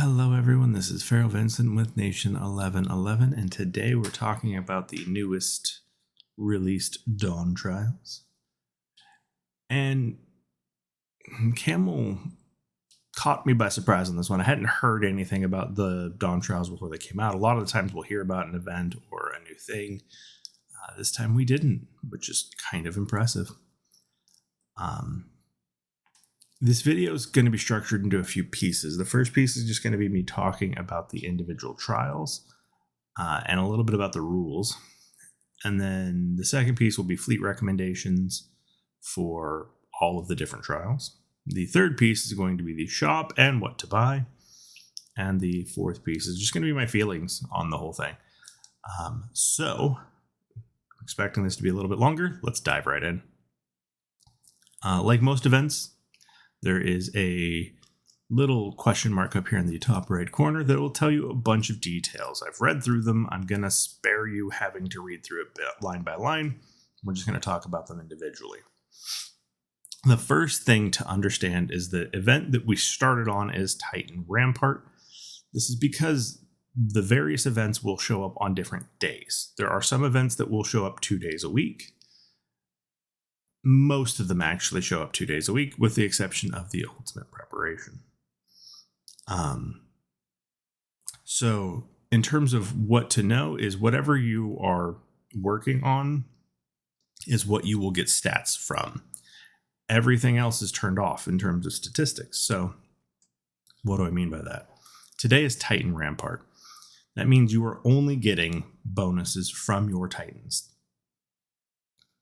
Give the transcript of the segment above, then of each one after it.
Hello everyone, this is Pharaoh Vincent with Nation 1111, and today we're talking about the newest released Dawn Trials. And Camel caught me by surprise on this one. I hadn't heard anything about the Dawn Trials before they came out. A lot of the times we'll hear about an event or a new thing. This time we didn't, which is kind of impressive. This video is going to be structured into a few pieces. The first piece is just going to be me talking about the individual trials and a little bit about the rules. And then the second piece will be fleet recommendations for all of the different trials. The third piece is going to be the shop and what to buy. And the fourth piece is just going to be my feelings on the whole thing. So, I'm expecting this to be a little bit longer. Let's dive right in. Like most events, there is a little question mark up here in the top right corner that will tell you a bunch of details. I've read through them. I'm going to spare you having to read through it line by line. We're just going to talk about them individually. The first thing to understand is the event that we started on is Titan Rampart. This is because the various events will show up on different days. There are some events that will show up 2 days a week. Most of them actually show up 2 days a week, with the exception of the ultimate preparation. So in terms of what to know is whatever you are working on is what you will get stats from. Everything else is turned off in terms of statistics. So what do I mean by that? Today is Titan Rampart. That means you are only getting bonuses from your Titans.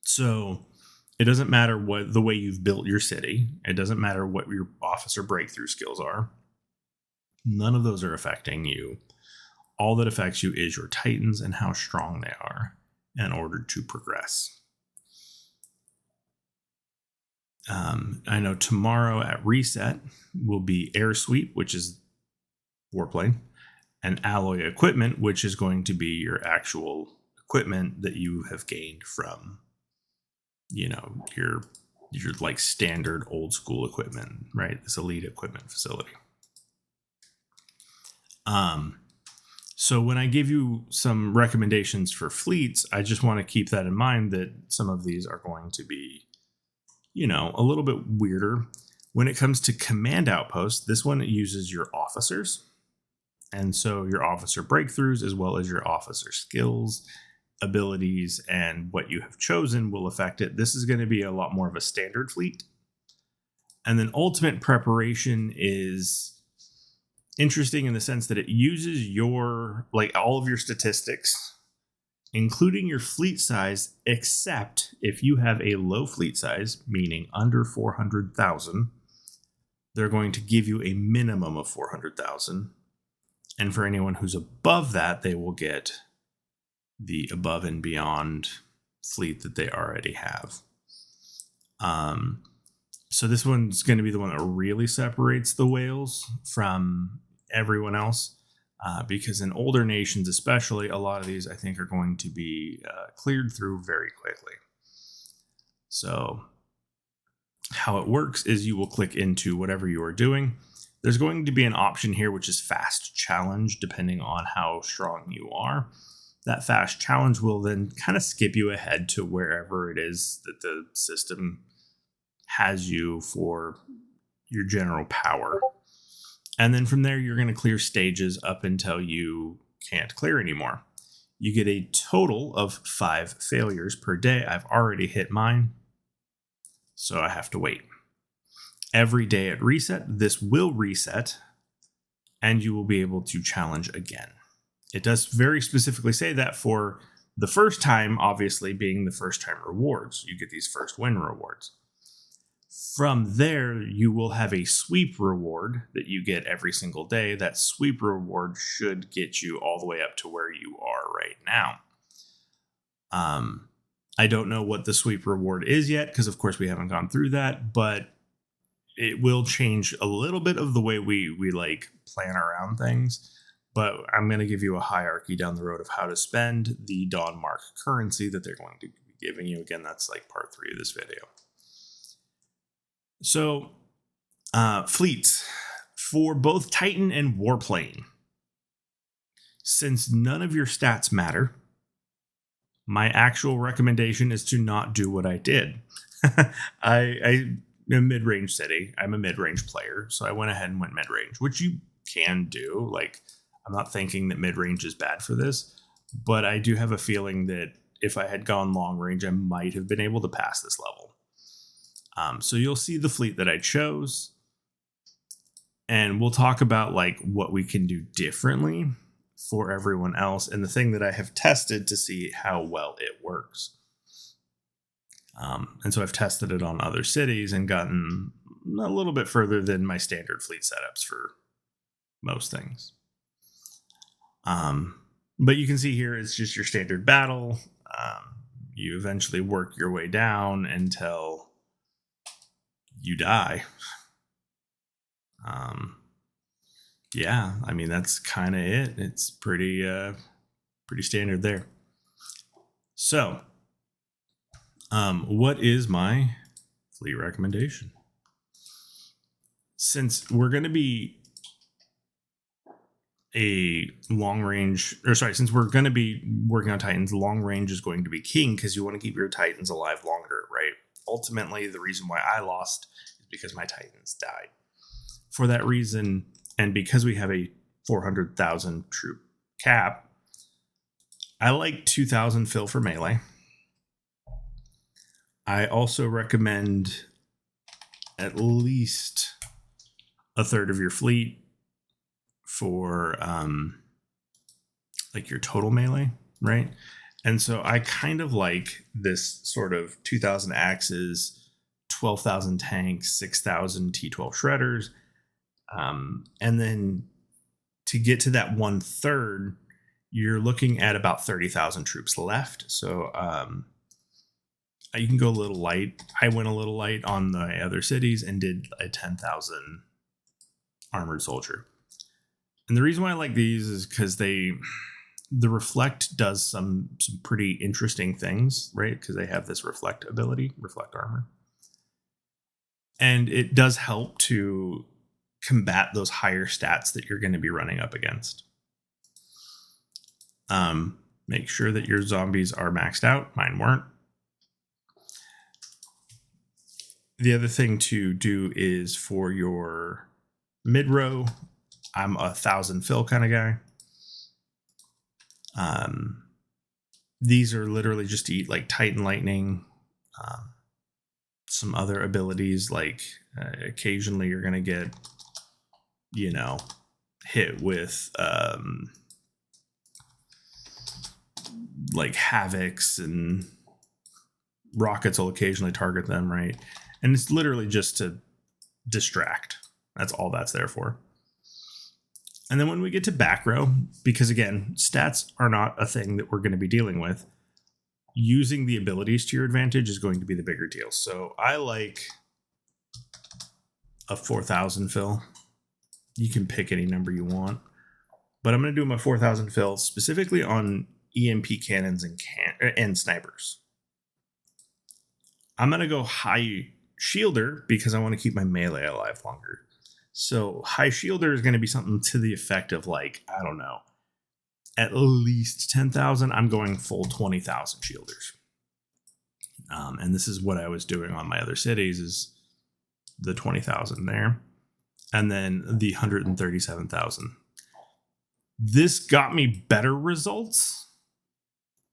So it doesn't matter what the way you've built your city. It doesn't matter what your officer breakthrough skills are. None of those are affecting you. All that affects you is your Titans and how strong they are in order to progress. I know tomorrow at reset will be air sweep, which is warplane, and alloy equipment, which is going to be your actual equipment that you have gained from, your like standard old school equipment, right? This elite equipment facility. So when I give you some recommendations for fleets, I just want to keep that in mind that some of these are going to be, a little bit weirder. When it comes to command outposts, this one uses your officers. And so your officer breakthroughs, as well as your officer skills, abilities, and what you have chosen will affect it. This is going to be a lot more of a standard fleet. And then ultimate preparation is interesting in the sense that it uses all of your statistics, including your fleet size, except if you have a low fleet size, meaning under 400,000, they're going to give you a minimum of 400,000. And for anyone who's above that, they will get the above and beyond fleet that they already have. So this one's going to be the one that really separates the whales from everyone else, because in older nations especially, a lot of these I think are going to be cleared through very quickly. So how it works is you will click into whatever you are doing. There's going to be an option here which is fast challenge, depending on how strong you are. That fast challenge will then kind of skip you ahead to wherever it is that the system has you for your general power. And then from there, you're going to clear stages up until you can't clear anymore. You get a total of 5 failures per day. I've already hit mine, so I have to wait. Every day at reset, this will reset, and you will be able to challenge again. It does very specifically say that for the first time, obviously being the first time rewards. You get these first win rewards. From there, you will have a sweep reward that you get every single day. That sweep reward should get you all the way up to where you are right now. I don't know what the sweep reward is yet, because of course we haven't gone through that, but it will change a little bit of the way we plan around things. But I'm going to give you a hierarchy down the road of how to spend the Dawn Mark currency that they're going to be giving you. Again, that's like part 3 of this video. So, fleets. For both Titan and Warplane, since none of your stats matter, my actual recommendation is to not do what I did. I am mid-range city. I'm a mid-range player, so I went ahead and went mid-range, which you can do. Like, I'm not thinking that mid-range is bad for this, but I do have a feeling that if I had gone long range, I might have been able to pass this level. So you'll see the fleet that I chose, and we'll talk about like what we can do differently for everyone else, and the thing that I have tested to see how well it works. And so I've tested it on other cities and gotten a little bit further than my standard fleet setups for most things. But you can see here it's just your standard battle. You eventually work your way down until you die. Yeah, I mean, that's kind of it. It's pretty standard there. So, what is my fleet recommendation? Since we're going to be since we're going to be working on Titans, long range is going to be king because you want to keep your Titans alive longer, right? Ultimately, the reason why I lost is because my Titans died. For that reason, and because we have a 400,000 troop cap, I like 2,000 fill for melee. I also recommend at least a third of your fleet for like your total melee, right? And so I kind of like this sort of 2,000 axes, 12,000 tanks, 6,000 T12 shredders. And then to get to that 1/3, you're looking at about 30,000 troops left. So you can go a little light. I went a little light on the other cities and did a 10,000 armored soldier. And the reason why I like these is because the reflect does some pretty interesting things, right? Because they have this reflect ability, reflect armor. And it does help to combat those higher stats that you're going to be running up against. Make sure that your zombies are maxed out. Mine weren't. The other thing to do is for your mid row, I'm 1,000 fill kind of guy. These are literally just to eat like Titan Lightning, some other abilities like occasionally you're going to get, hit with like Havocs, and rockets will occasionally target them, right? And it's literally just to distract. That's all that's there for. And then when we get to back row, because again, stats are not a thing that we're going to be dealing with, using the abilities to your advantage is going to be the bigger deal. So I like a 4,000 fill. You can pick any number you want, but I'm going to do my 4,000 fill specifically on EMP cannons and snipers. I'm going to go high shielder because I want to keep my melee alive longer. So high shielder is going to be something to the effect of like, I don't know, at least 10,000. I'm going full 20,000 shielders. And this is what I was doing on my other cities, is the 20,000 there. And then the 137,000. This got me better results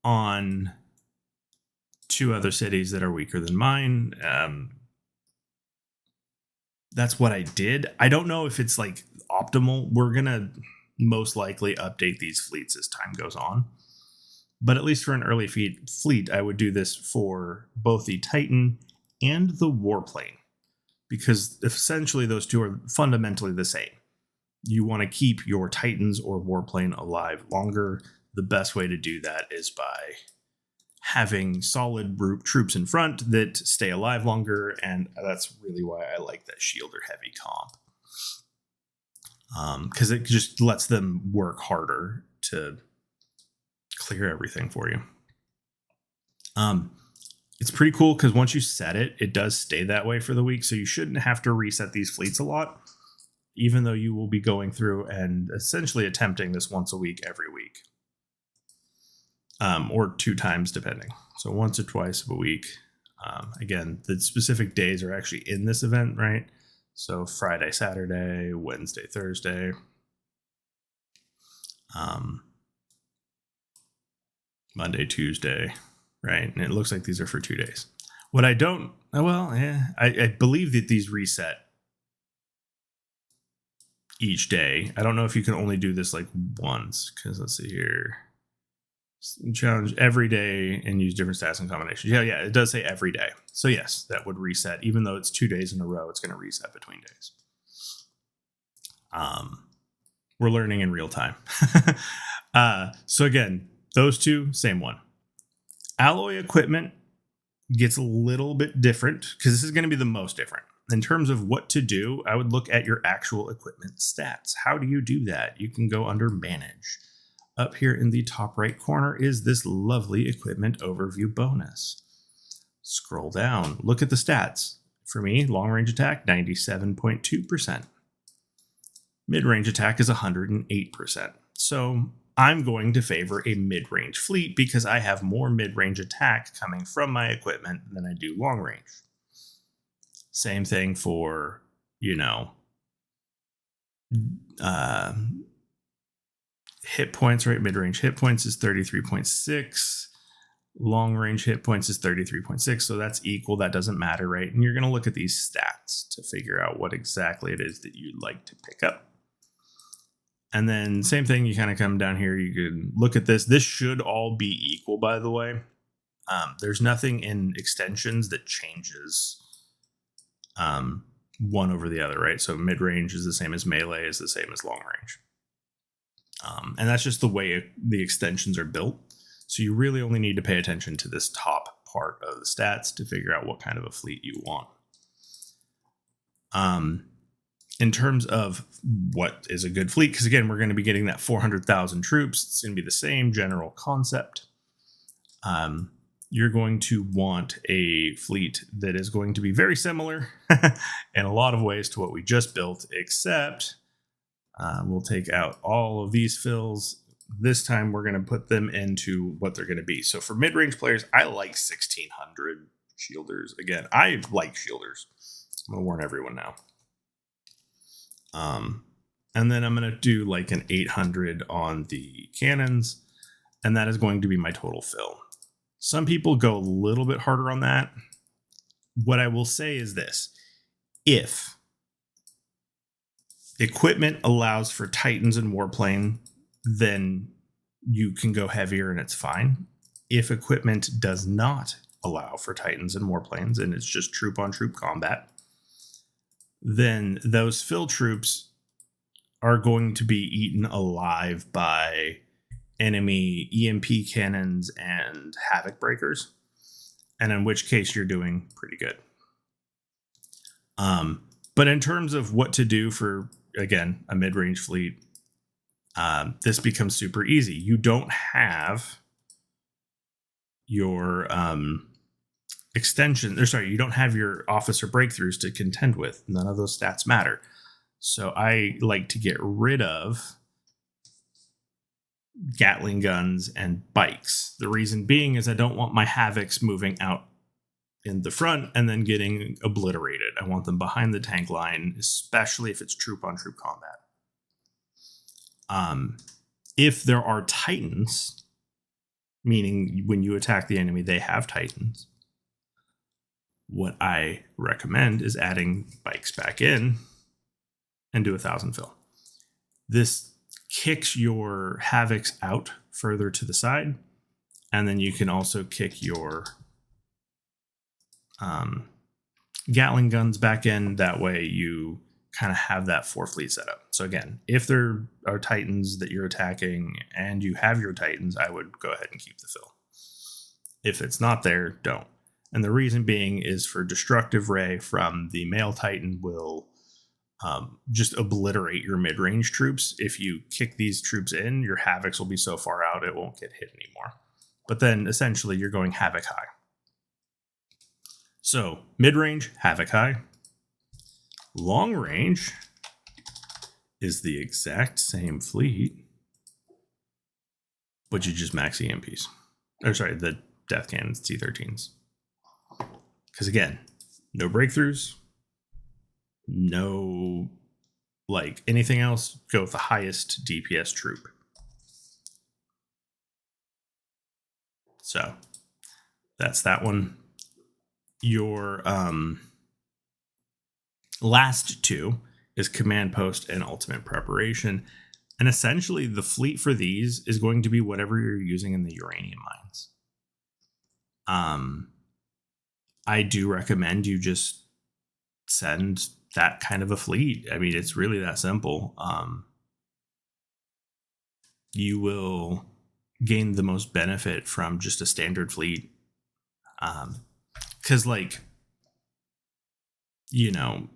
on two other cities that are weaker than mine. That's what I did. I don't know if it's like optimal. We're going to most likely update these fleets as time goes on. But at least for an early fleet, I would do this for both the Titan and the Warplane, because essentially those two are fundamentally the same. You want to keep your Titans or Warplane alive longer. The best way to do that is by having solid troops in front that stay alive longer, and that's really why I like that shielder heavy comp. Because it just lets them work harder to clear everything for you. It's pretty cool because once you set it, it does stay that way for the week, so you shouldn't have to reset these fleets a lot. even though you will be going through and essentially attempting this once a week, every week. Or 2 times depending. So once or twice a week. Again, the specific days are actually in this event, right? So Friday, Saturday, Wednesday, Thursday. Monday, Tuesday, right? And it looks like these are for 2 days. What I don't, I believe that these reset each day. I don't know if you can only do this like once, because let's see here. Challenge every day and use different stats and combinations. Yeah, it does say every day. So yes, that would reset. Even though it's 2 days in a row, it's going to reset between days. We're learning in real time. So again, those 2, same one. Alloy equipment gets a little bit different because this is going to be the most different. In terms of what to do, I would look at your actual equipment stats. How do you do that? You can go under Manage. Up here in the top right corner is this lovely equipment overview bonus. Scroll down, look at the stats. For me, long range attack, 97.2%. Mid-range attack is 108%. So I'm going to favor a mid-range fleet because I have more mid-range attack coming from my equipment than I do long range. Same thing for, hit points, right? Mid-range hit points is 33.6. Long-range hit points is 33.6. So that's equal. That doesn't matter, right? And you're going to look at these stats to figure out what exactly it is that you'd like to pick up. And then same thing, you kind of come down here. You can look at this. This should all be equal, by the way. There's nothing in extensions that changes one over the other, right? So mid-range is the same as melee, is the same as long range. And that's just the way the extensions are built. So you really only need to pay attention to this top part of the stats to figure out what kind of a fleet you want. In terms of what is a good fleet, because again, we're going to be getting that 400,000 troops. It's going to be the same general concept. You're going to want a fleet that is going to be very similar in a lot of ways to what we just built, except we'll take out all of these fills. This time we're going to put them into what they're going to be. So for mid-range players, I like 1,600 shielders. Again, I like shielders. I'm going to warn everyone now. And then I'm going to do like an 800 on the cannons, and that is going to be my total fill. Some people go a little bit harder on that. What I will say is this. If equipment allows for Titans and Warplane, then you can go heavier and it's fine. If equipment does not allow for Titans and Warplanes and it's just troop on troop combat, then those fill troops are going to be eaten alive by enemy EMP cannons and havoc breakers, and in which case you're doing pretty good. But in terms of what to do for, again, a mid-range fleet, this becomes super easy. You don't have your you don't have your officer breakthroughs to contend with. None of those stats matter. So I like to get rid of Gatling guns and bikes. The reason being is I don't want my havocs moving out in the front and then getting obliterated. I want them behind the tank line, especially if it's troop on troop combat. If there are Titans, meaning when you attack the enemy, they have Titans, what I recommend is adding bikes back in and do 1,000 fill. This kicks your havocs out further to the side, and then you can also kick your Gatling guns back in. That way you kind of have that 4 fleet setup. So again, if there are Titans that you're attacking and you have your Titans, I would go ahead and keep the fill. If it's not there, don't. And the reason being is for destructive ray from the male Titan will just obliterate your mid-range troops. If you kick these troops in, your havocs will be so far out it won't get hit anymore. But then essentially you're going havoc high. So mid-range, havoc high. Long range, is the exact same fleet, but you just max EMPs. Or sorry, the death cannons, T-13s. Because again, no breakthroughs, no like anything else. Go with the highest DPS troop. So that's that one. Your last two is command post and ultimate preparation. And essentially the fleet for these is going to be whatever you're using in the uranium mines. I do recommend you just send that kind of a fleet. I mean, it's really that simple. You will gain the most benefit from just a standard fleet. Because like, you know,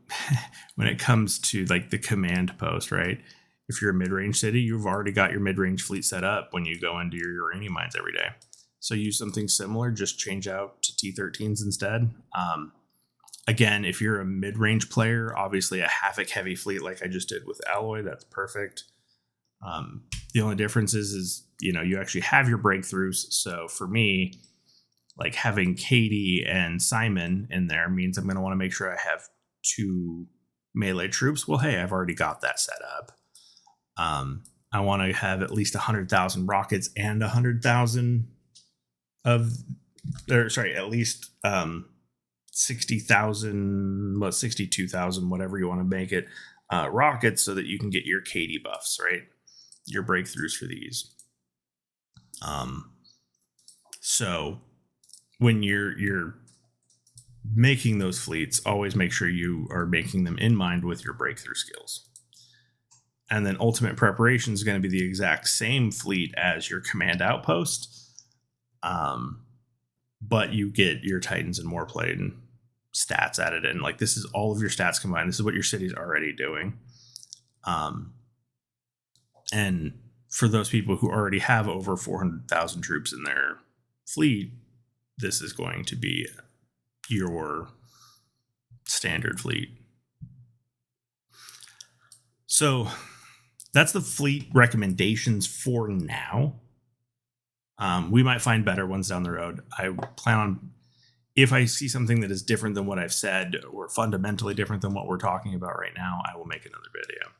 when it comes to like the command post, right? If you're a mid-range city, you've already got your mid-range fleet set up when you go into your uranium mines every day. So use something similar, just change out to T-13s instead. Again, if you're a mid-range player, obviously a Havoc heavy fleet like I just did with Alloy, that's perfect. The only difference is, you know, you actually have your breakthroughs. So for me, like having Katie and Simon in there means I'm going to want to make sure I have 2 melee troops. Well, hey, I've already got that set up. I want to have at least 100,000 rockets and 100,000 at least 60,000, 62,000, whatever you want to make it, rockets, so that you can get your Katie buffs, right? Your breakthroughs for these. So when you're making those fleets, always make sure you are making them in mind with your breakthrough skills. And then ultimate preparation is going to be the exact same fleet as your command outpost. But you get your Titans and Warplate and stats added in. Like, this is all of your stats combined. This is what your city's already doing. And for those people who already have over 400,000 troops in their fleet, this is going to be your standard fleet. So that's the fleet recommendations for now. We might find better ones down the road. I plan on, if I see something that is different than what I've said or fundamentally different than what we're talking about right now, I will make another video.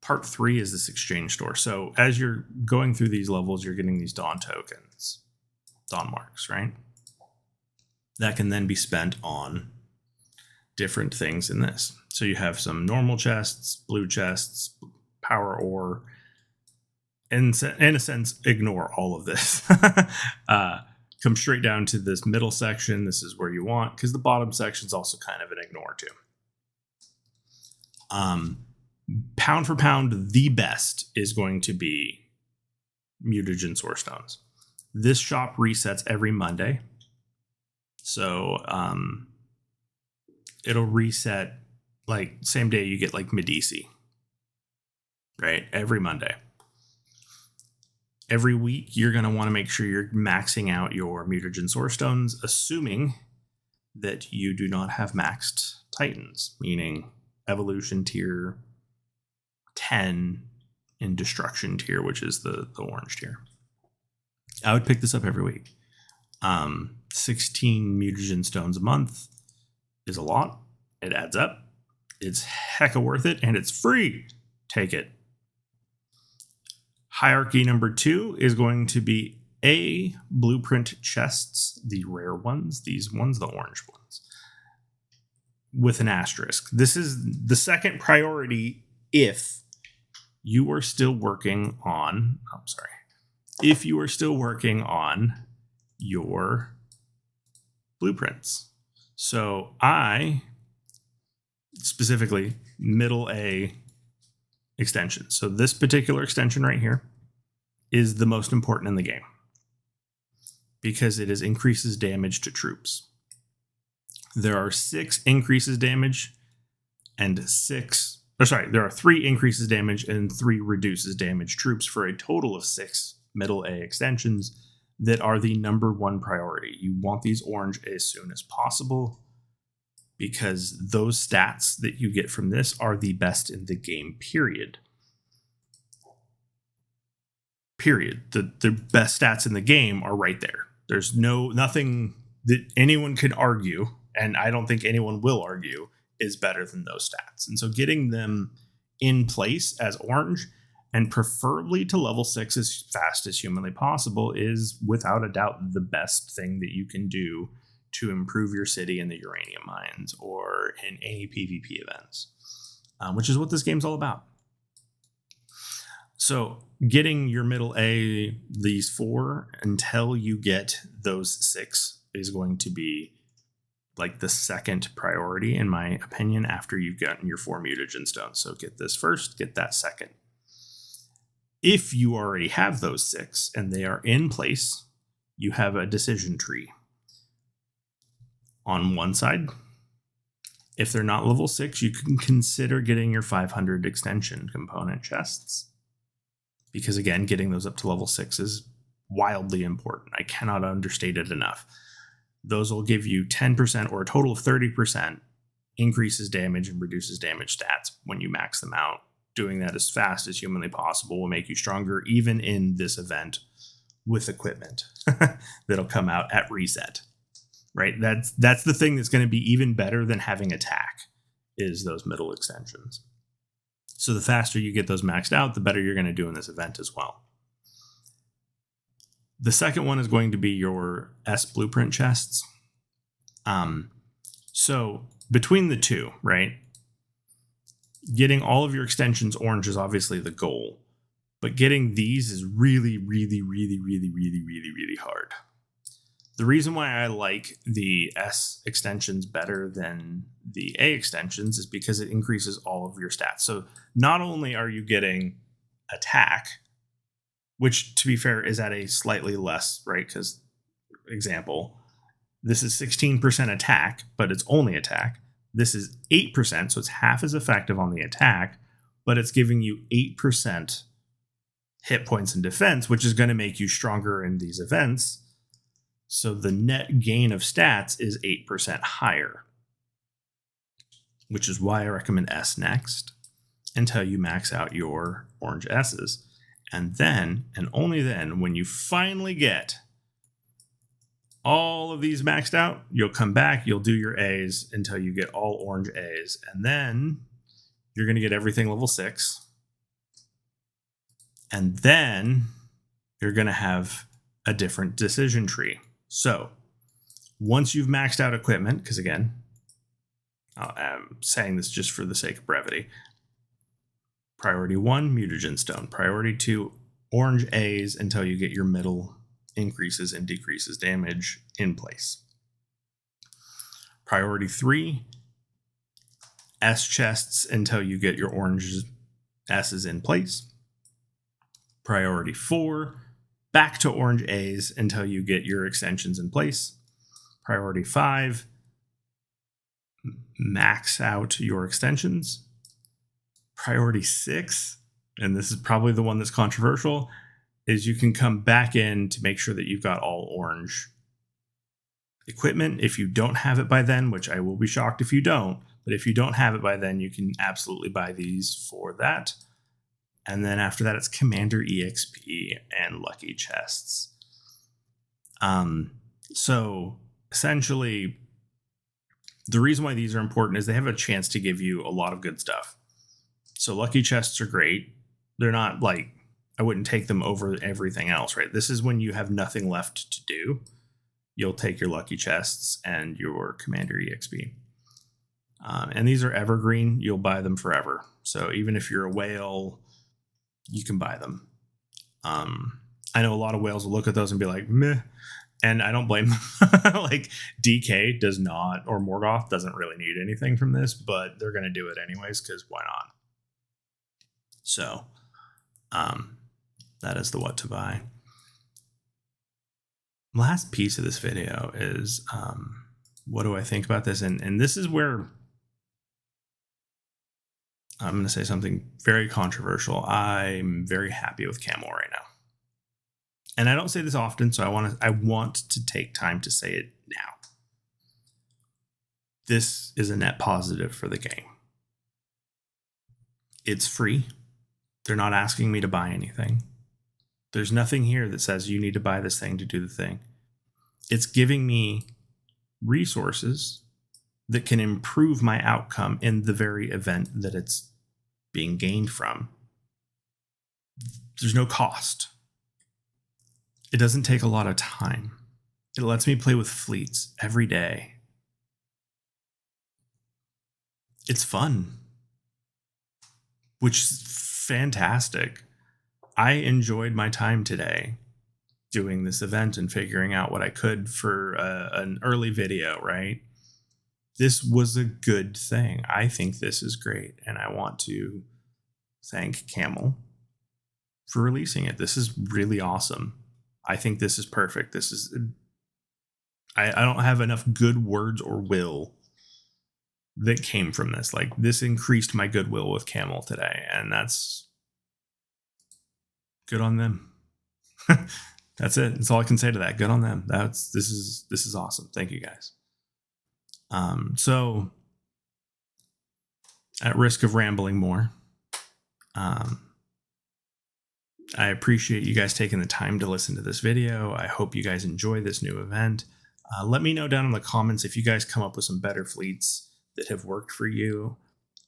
Part 3 is this exchange store. So as you're going through these levels, you're getting these Dawn tokens, Dawn marks, right? That can then be spent on different things in this. So you have some normal chests, blue chests, power ore. In a sense, ignore all of this. Come straight down to this middle section. This is where you want, because the bottom section is also kind of an ignore too. Pound for pound, the best is going to be mutagen source stones. This shop resets every Monday. So it'll reset like same day you get like Medici, right? Every Monday. Every week, you're going to want to make sure you're maxing out your mutagen source stones, assuming that you do not have maxed Titans, meaning evolution tier 10 and destruction tier, which is the orange tier. I would pick this up every week. 16 mutagen stones a month is a lot. It adds up. It's hecka worth it, and it's free. Take it. Hierarchy number 2 is going to be A, blueprint chests, the rare ones, these ones, the orange ones, with an asterisk. This is the second priority if you are still working on, if you are still working on your blueprints. So I, specifically, middle A extension. So this particular extension right here is the most important in the game because it increases damage to troops. There are 6 increases damage and there are 3 increases damage and 3 reduces damage troops for a total of 6 middle A extensions that are the number 1 priority. You want these orange as soon as possible. because those stats that you get from this are the best in the game, period. The best stats in the game are right there. There's nothing that anyone could argue, and I don't think anyone will argue, is better than those stats. And so getting them in place as orange, and preferably to level 6 as fast as humanly possible, is without a doubt the best thing that you can do to improve your city in the uranium mines or in any PvP events, which is what this game's all about. So getting your middle A, these 4, until you get those 6 is going to be like the second priority, in my opinion, after you've gotten your 4 mutagen stones. So get this first, get that second. If you already have those 6 and they are in place, you have a decision tree. On one side, if they're not level 6, you can consider getting your 500 extension component chests. Because again, getting those up to level 6 is wildly important. I cannot understate it enough. Those will give you 10% or a total of 30% increases damage and reduces damage stats when you max them out. Doing that as fast as humanly possible will make you stronger, even in this event, with equipment that'll come out at reset. Right? That's the thing that's going to be even better than having attack, is those middle extensions. So the faster you get those maxed out, the better you're going to do in this event as well. The second one is going to be your S blueprint chests. So between the two, right? Getting all of your extensions orange is obviously the goal, but getting these is really, really, really, really, really, really, really hard. The reason why I like the S extensions better than the A extensions is because it increases all of your stats. So not only are you getting attack, which to be fair is at a slightly less, right? Because example, this is 16% attack, but it's only attack. This is 8%, so it's half as effective on the attack, but it's giving you 8% hit points in defense, which is going to make you stronger in these events. So the net gain of stats is 8% higher, which is why I recommend S next until you max out your orange S's. And then, and only then, when you finally get all of these maxed out, you'll come back, you'll do your A's until you get all orange A's. And then you're going to get everything level 6. And then you're going to have a different decision tree. So once you've maxed out equipment, because again, I'm saying this just for the sake of brevity. Priority 1, mutagen stone. Priority 2, orange A's until you get your middle increases and decreases damage in place. Priority 3, S chests until you get your orange S's in place. Priority 4, back to orange A's until you get your extensions in place. Priority 5, max out your extensions. Priority 6, and this is probably the one that's controversial, is you can come back in to make sure that you've got all orange equipment. If you don't have it by then, which I will be shocked if you don't, but if you don't have it by then, you can absolutely buy these for that. And then after that, it's Commander EXP and Lucky Chests. So essentially, the reason why these are important is they have a chance to give you a lot of good stuff. So Lucky Chests are great. They're not like, I wouldn't take them over everything else, right? This is when you have nothing left to do. You'll take your Lucky Chests and your Commander EXP. And these are evergreen. You'll buy them forever. So even if you're a whale, you can buy them. I know a lot of whales will look at those and be like, meh. And I don't blame them. Like DK does not, or Morgoth doesn't really need anything from this, but they're going to do it anyways, because why not? So that is the what to buy. Last piece of this video is what do I think about this? And this is where I'm going to say something very controversial. I'm very happy with Camo right now. And I don't say this often, so I want to take time to say it now. this is a net positive for the game. It's free. They're not asking me to buy anything. There's nothing here that says you need to buy this thing to do the thing. It's giving me resources that can improve my outcome in the very event that it's being gained from. There's no cost. It doesn't take a lot of time. It lets me play with fleets every day. It's fun, which is fantastic. I enjoyed my time today doing this event and figuring out what I could for an early video, right? This was a good thing. I think this is great, and I want to thank Camel for releasing it. This is really awesome. I think this is perfect. This is... I don't have enough good words or will that came from this. Like, this increased my goodwill with Camel today, and that's good on them. That's it. That's all I can say to that. Good on them. This is awesome. Thank you guys. So at risk of rambling more, I appreciate you guys taking the time to listen to this video. I hope you guys enjoy this new event. Let me know down in the comments if you guys come up with some better fleets that have worked for you.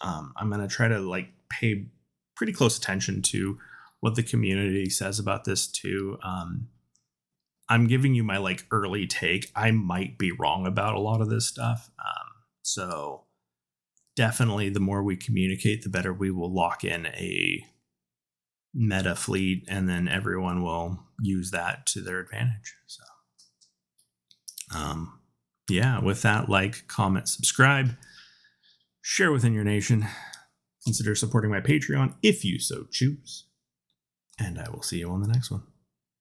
I'm going to try to pay pretty close attention to what the community says about this too. I'm giving you my early take. I might be wrong about a lot of this stuff. So definitely the more we communicate, the better we will lock in a meta fleet, and then everyone will use that to their advantage. So yeah, with that, comment, subscribe, share within your nation, consider supporting my Patreon if you so choose, and I will see you on the next one.